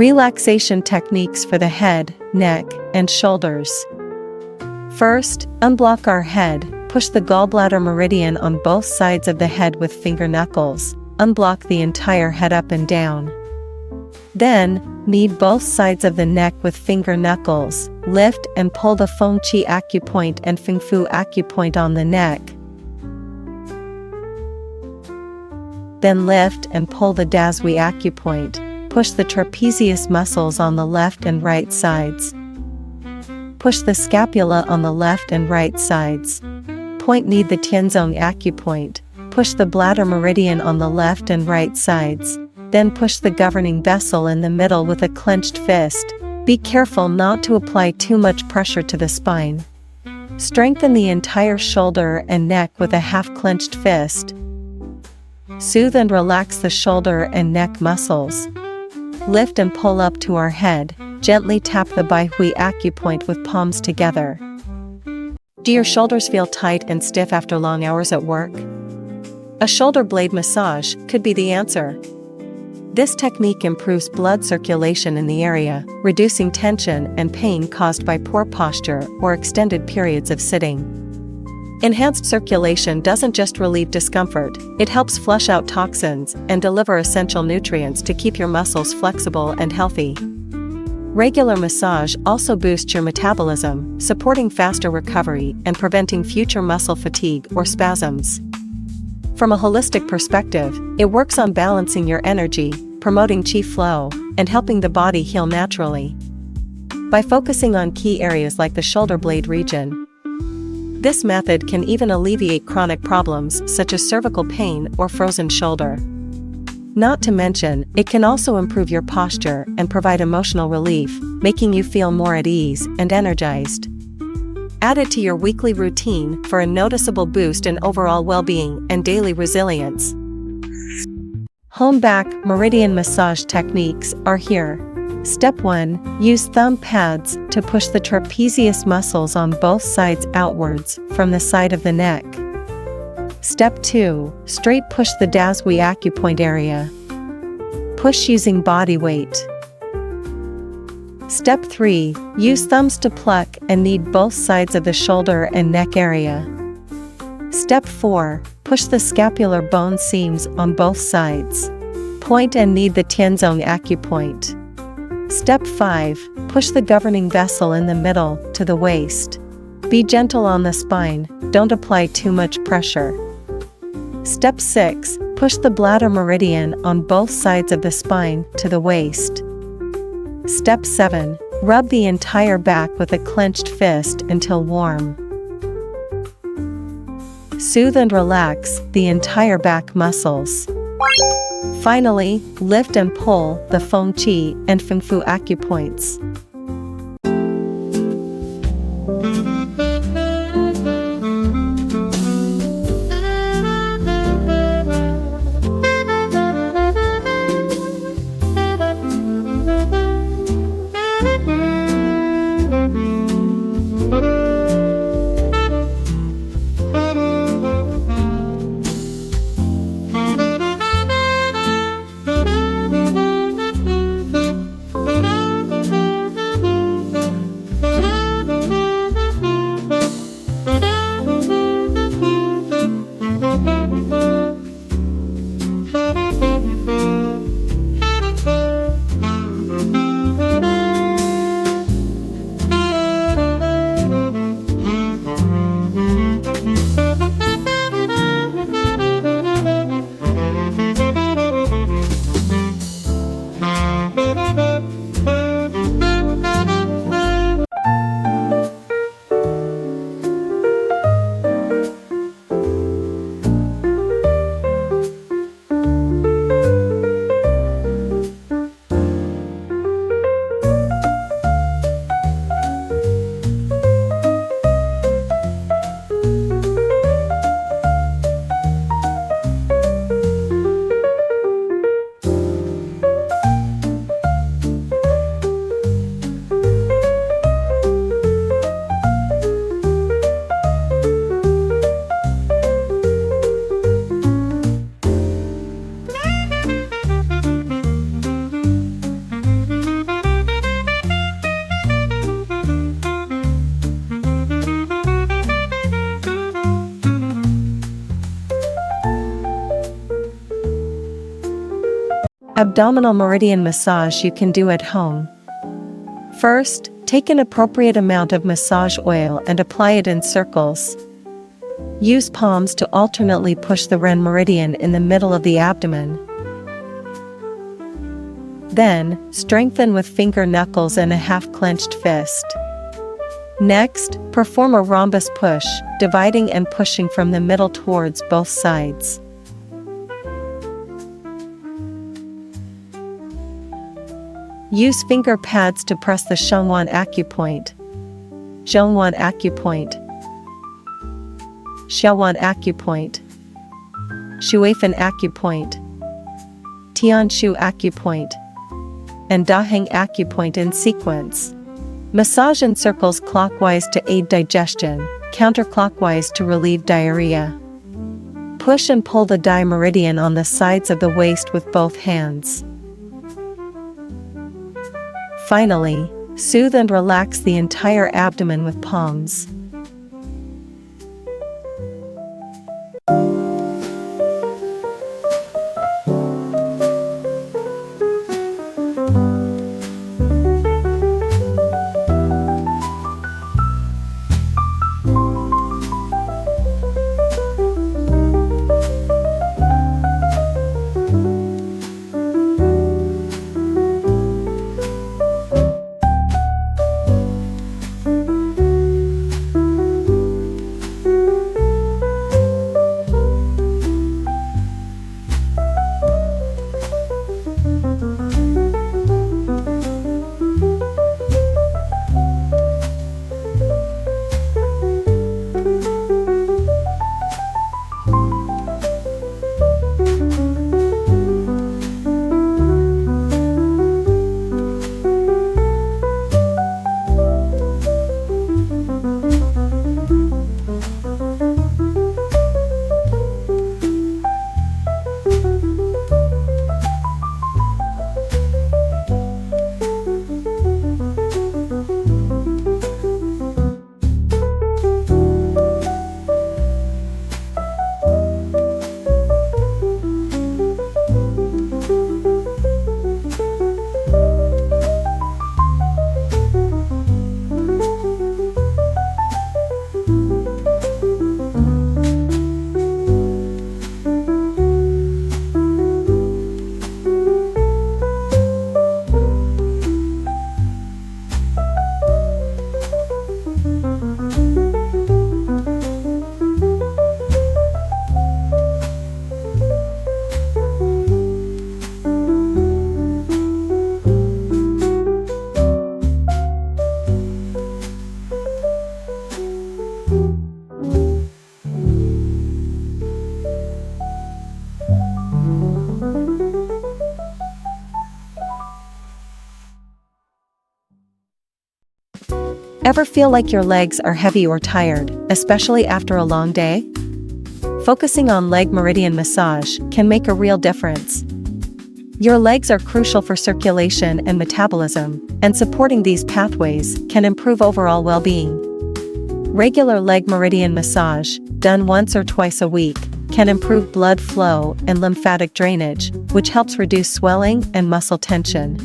Relaxation techniques for the head, neck, and shoulders. First, unblock our head. Push the gallbladder meridian on both sides of the head with finger knuckles. Unblock the entire head up and down. Then, knead both sides of the neck with finger knuckles. Lift and pull the Feng Qi acupoint and Feng Fu acupoint on the neck. Then lift and pull the Da Zui acupoint. Push the trapezius muscles on the left and right sides. Push the scapula on the left and right sides. Point knead the Tianzong acupoint. Push the bladder meridian on the left and right sides. Then push the governing vessel in the middle with a clenched fist. Be careful not to apply too much pressure to the spine. Strengthen the entire shoulder and neck with a half-clenched fist. Soothe and relax the shoulder and neck muscles. Lift and pull up to our head. Gently tap the Bai Hui acupoint with palms together. Do your shoulders feel tight and stiff after long hours at work? A shoulder blade massage could be the answer. This technique improves blood circulation in the area, reducing tension and pain caused by poor posture or extended periods of sitting. Enhanced circulation doesn't just relieve discomfort, it helps flush out toxins and deliver essential nutrients to keep your muscles flexible and healthy. Regular massage also boosts your metabolism, supporting faster recovery and preventing future muscle fatigue or spasms. From a holistic perspective, it works on balancing your energy, promoting qi flow, and helping the body heal naturally. By focusing on key areas like the shoulder blade region, this method can even alleviate chronic problems such as cervical pain or frozen shoulder. Not to mention, it can also improve your posture and provide emotional relief, making you feel more at ease and energized. Add it to your weekly routine for a noticeable boost in overall well-being and daily resilience. Home back meridian massage techniques are here. Step 1. Use thumb pads to push the trapezius muscles on both sides outwards from the side of the neck. Step 2. Straight push the Da Zui acupoint area. Push using body weight. Step 3. Use thumbs to pluck and knead both sides of the shoulder and neck area. Step 4. Push the scapular bone seams on both sides. Point and knead the Tianzong acupoint. Step 5. Push the governing vessel in the middle to the waist. Be gentle on the spine, don't apply too much pressure. Step 6. Push the bladder meridian on both sides of the spine to the waist. Step 7. Rub the entire back with a clenched fist until warm. Soothe and relax the entire back muscles. Finally, lift and pull the Feng Qi and Feng Fu acupoints. Abdominal meridian massage you can do at home. First, take an appropriate amount of massage oil and apply it in circles. Use palms to alternately push the meridian in the middle of the abdomen. Then, strengthen with finger knuckles and a half-clenched fist. Next, perform a rhombus push, dividing and pushing from the middle towards both sides. Use finger pads to press the Zhongwan acupoint. Zhongwan acupoint. Xiaowan acupoint. Shuifan acupoint. Tianshu acupoint. And Daheng acupoint in sequence. Massage in circles clockwise to aid digestion, counterclockwise to relieve diarrhea. Push and pull the meridian on the sides of the waist with both hands. Finally, soothe and relax the entire abdomen with palms. Ever feel like your legs are heavy or tired, especially after a long day? Focusing on leg meridian massage can make a real difference. Your legs are crucial for circulation and metabolism, and supporting these pathways can improve overall well-being. Regular leg meridian massage, done once or twice a week, can improve blood flow and lymphatic drainage, which helps reduce swelling and muscle tension.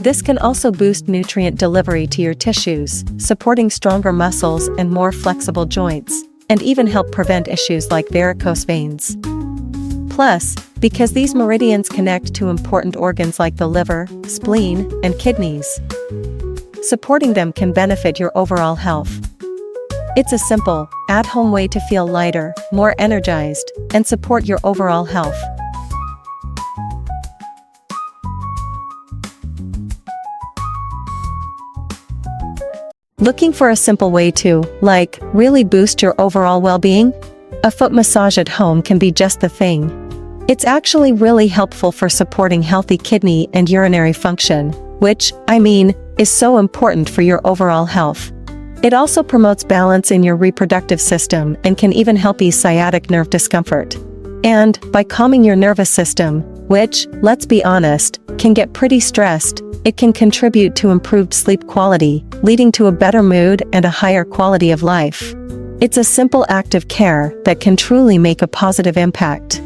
This can also boost nutrient delivery to your tissues, supporting stronger muscles and more flexible joints, and even help prevent issues like varicose veins. Plus, because these meridians connect to important organs like the liver, spleen, and kidneys, supporting them can benefit your overall health. It's a simple, at-home way to feel lighter, more energized, and support your overall health. Looking for a simple way to, really boost your overall well-being? A foot massage at home can be just the thing. It's actually really helpful for supporting healthy kidney and urinary function, which, is so important for your overall health. It also promotes balance in your reproductive system and can even help ease sciatic nerve discomfort. And, by calming your nervous system, which, let's be honest, can get pretty stressed, it can contribute to improved sleep quality, leading to a better mood and a higher quality of life. It's a simple act of care that can truly make a positive impact.